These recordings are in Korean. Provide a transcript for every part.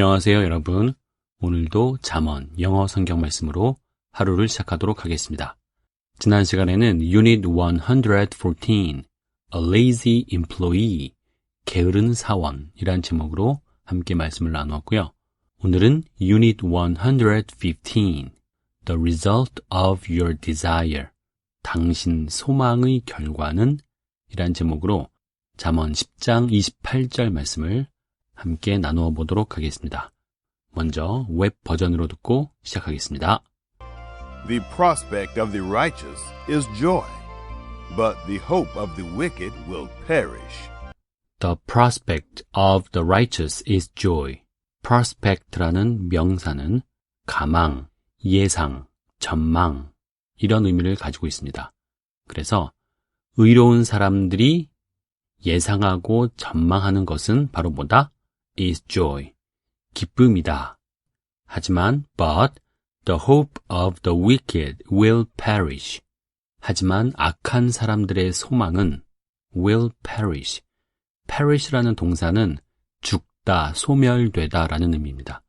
안녕하세요, 여러분. 오늘도 잠언 영어 성경 말씀으로 하루를 시작하도록 하겠습니다. 지난 시간에는 Unit 114, A Lazy Employee, 게으른 사원이란 제목으로 함께 말씀을 나누었고요. 오늘은 Unit 115, The Result of Your Desire, 당신 소망의 결과는 이란 제목으로 잠언 10장 28절 말씀을 함께 나누어 보도록 하겠습니다. 먼저 웹 버전으로 듣고 시작하겠습니다. The prospect of the righteous is joy, but the hope of the wicked will perish. The prospect of the righteous is joy. prospect라는 명사는 가망, 예상, 전망 이런 의미를 가지고 있습니다. 그래서 의로운 사람들이 예상하고 전망하는 것은 바로 뭐다? is joy. 기쁨이다. 하지만 but the hope of the wicked will perish. 하지만 악한 사람들의 소망은 will perish. perish라는 동사는 죽다, 소멸되다 라는 의미입니다.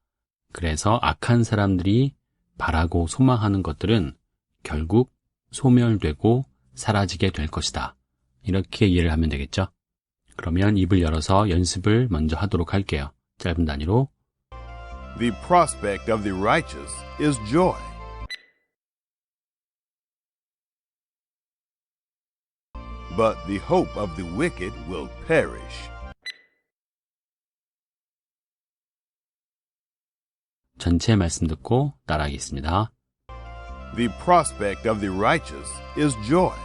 그래서 악한 사람들이 바라고 소망하는 것들은 결국 소멸되고 사라지게 될 것이다. 이렇게 이해를 하면 되겠죠? 그러면 입을 열어서 연습을 먼저 하도록 할게요. 짧은 단위로. The prospect of the righteous is joy, but the hope of the wicked will perish. 전체 말씀 듣고 따라하겠습니다. The prospect of the righteous is joy,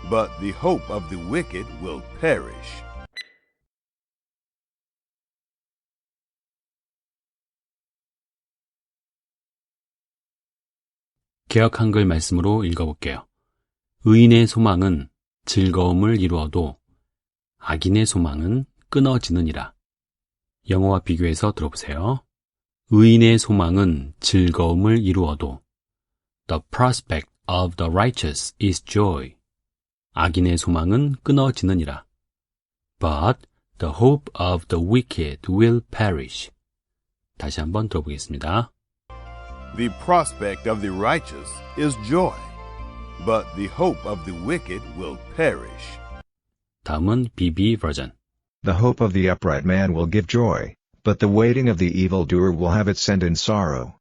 but the hope of the wicked will perish. 개역 한글 말씀으로 읽어볼게요. 의인의 소망은 즐거움을 이루어도 악인의 소망은 끊어지느니라. 영어와 비교해서 들어보세요. 의인의 소망은 즐거움을 이루어도 The prospect of the righteous is joy. 악인의 소망은 끊어지느니라. But the hope of the wicked will perish. 다시 한번 들어보겠습니다. The prospect of the righteous is joy, but the hope of the wicked will perish. 다음은 BB 버전. The hope of the upright man will give joy, but the waiting of the evildoer will have its end in sorrow.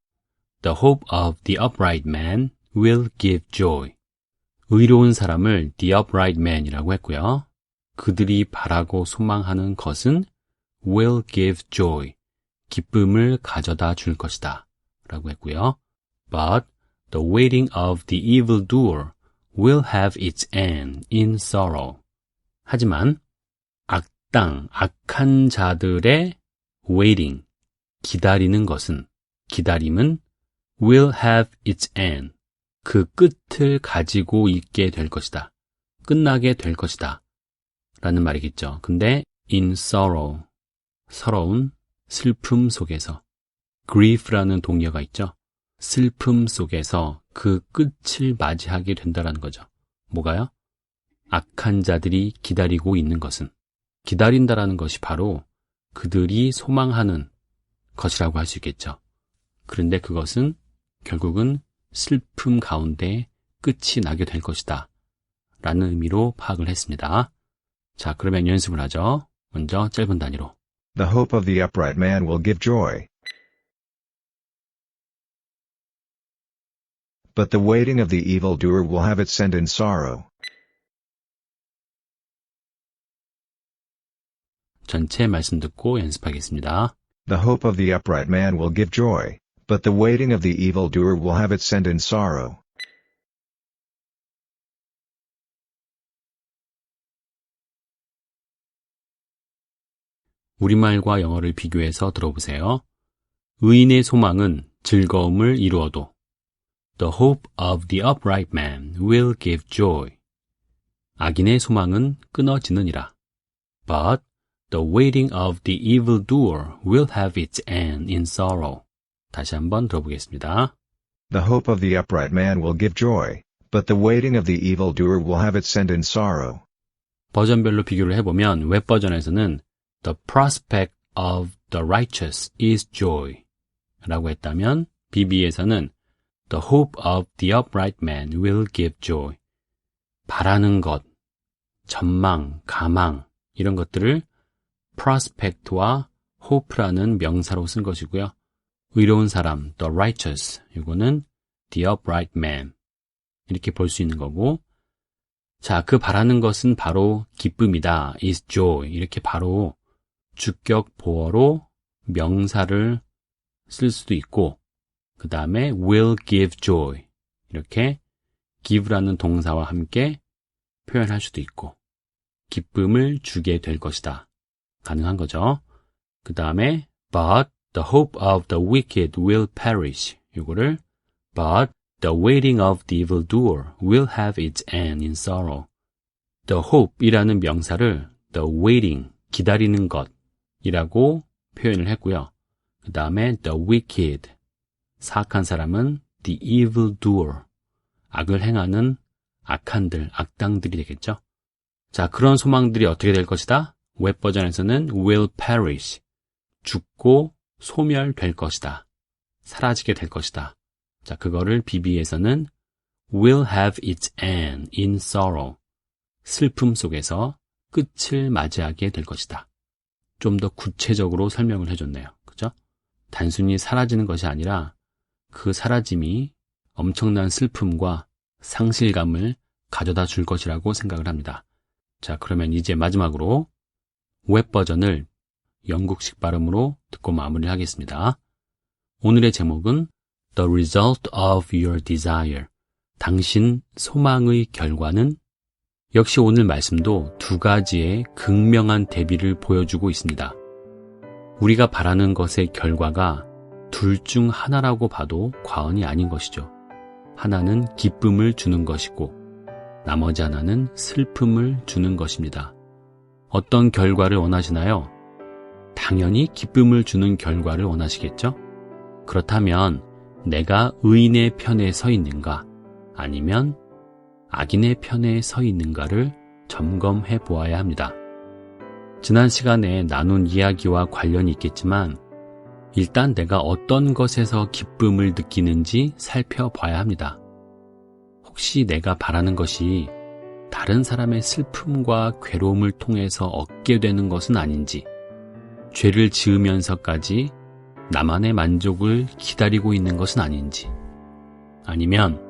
The hope of the upright man will give joy. 의로운 사람을 the upright man이라고 했고요. 그들이 바라고 소망하는 것은 will give joy. 기쁨을 가져다 줄 것이다. 라고 했고요. But the waiting of the evildoer will have its end in sorrow. 하지만 악한 자들의 waiting, 기다리는 것은, 기다림은 will have its end, 그 끝을 가지고 있게 될 것이다. 끝나게 될 것이다. 라는 말이겠죠. 근데 in sorrow, 서러운 슬픔 속에서, grief라는 동의어가 있죠. 슬픔 속에서 그 끝을 맞이하게 된다는 거죠. 뭐가요? 악한 자들이 기다리고 있는 것은, 기다린다라는 것이 바로 그들이 소망하는 것이라고 할 수 있겠죠. 그런데 그것은 결국은 슬픔 가운데 끝이 나게 될 것이다. 라는 의미로 파악을 했습니다. 자, 그러면 연습을 하죠. 먼저 짧은 단위로. The hope of the upright man will give joy, but the waiting of the evildoer will have its end in sorrow. 전체 말씀 듣고 연습하겠습니다. The hope of the upright man will give joy, but the waiting of the evildoer will have its end in sorrow. 우리말과 영어를 비교해서 들어보세요. 의인의 소망은 즐거움을 이루어도 The hope of the upright man will give joy. 악인의 소망은 끊어지느니라. But the waiting of the evildoer will have its end in sorrow. 다시 한번 들어보겠습니다. The hope of the upright man will give joy, but the waiting of the evildoer will have its end in sorrow. 버전별로 비교를 해보면 웹 버전에서는 The prospect of the righteous is joy 라고 했다면 BB에서는 the hope of the upright man will give joy. 바라는 것, 전망, 가망 이런 것들을 prospect와 hope라는 명사로 쓴 것이고요. 의로운 사람, the righteous, 이거는 the upright man 이렇게 볼 수 있는 거고 자, 그 바라는 것은 바로 기쁨이다, is joy 이렇게 바로 주격 보어로 명사를 쓸 수도 있고 그 다음에 will give joy 이렇게 give라는 동사와 함께 표현할 수도 있고 기쁨을 주게 될 것이다. 가능한 거죠. 그 다음에 but the hope of the wicked will perish 이거를 but the waiting of the evildoer will have its end in sorrow. The hope이라는 명사를 the waiting, 기다리는 것이라고 표현을 했고요. 그 다음에 the wicked, 사악한 사람은 the evildoer, 악을 행하는 악한들, 악당들이 되겠죠. 자, 그런 소망들이 어떻게 될 것이다? 웹 버전에서는 will perish, 죽고 소멸될 것이다. 사라지게 될 것이다. 자, 그거를 BB에서는 will have its end in sorrow, 슬픔 속에서 끝을 맞이하게 될 것이다. 좀 더 구체적으로 설명을 해줬네요. 그죠? 단순히 사라지는 것이 아니라 그 사라짐이 엄청난 슬픔과 상실감을 가져다 줄 것이라고 생각을 합니다. 자, 그러면 이제 마지막으로 웹 버전을 영국식 발음으로 듣고 마무리를 하겠습니다. 오늘의 제목은 The result of your desire. 당신 소망의 결과는? 역시 오늘 말씀도 두 가지의 극명한 대비를 보여주고 있습니다. 우리가 바라는 것의 결과가 둘 중 하나라고 봐도 과언이 아닌 것이죠. 하나는 기쁨을 주는 것이고 나머지 하나는 슬픔을 주는 것입니다. 어떤 결과를 원하시나요? 당연히 기쁨을 주는 결과를 원하시겠죠? 그렇다면 내가 의인의 편에 서 있는가 아니면 악인의 편에 서 있는가를 점검해 보아야 합니다. 지난 시간에 나눈 이야기와 관련이 있겠지만 일단 내가 어떤 것에서 기쁨을 느끼는지 살펴봐야 합니다. 혹시 내가 바라는 것이 다른 사람의 슬픔과 괴로움을 통해서 얻게 되는 것은 아닌지, 죄를 지으면서까지 나만의 만족을 기다리고 있는 것은 아닌지, 아니면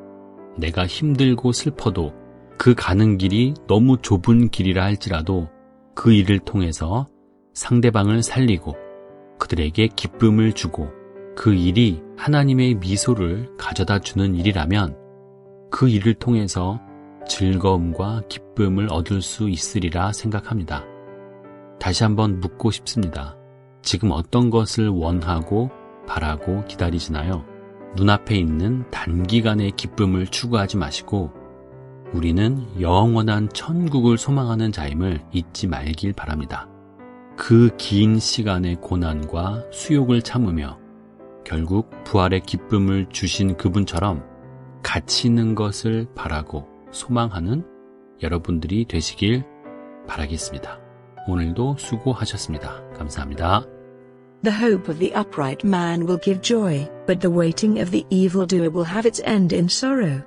내가 힘들고 슬퍼도 그 가는 길이 너무 좁은 길이라 할지라도 그 일을 통해서 상대방을 살리고 그들에게 기쁨을 주고 그 일이 하나님의 미소를 가져다 주는 일이라면 그 일을 통해서 즐거움과 기쁨을 얻을 수 있으리라 생각합니다. 다시 한번 묻고 싶습니다. 지금 어떤 것을 원하고 바라고 기다리시나요? 눈앞에 있는 단기간의 기쁨을 추구하지 마시고 우리는 영원한 천국을 소망하는 자임을 잊지 말길 바랍니다. 그 긴 시간의 고난과 수욕을 참으며 결국 부활의 기쁨을 주신 그분처럼 가치 있는 것을 바라고 소망하는 여러분들이 되시길 바라겠습니다. 오늘도 수고하셨습니다. 감사합니다. The hope of the upright man will give joy, but the waiting of the evildoer will have its end in sorrow.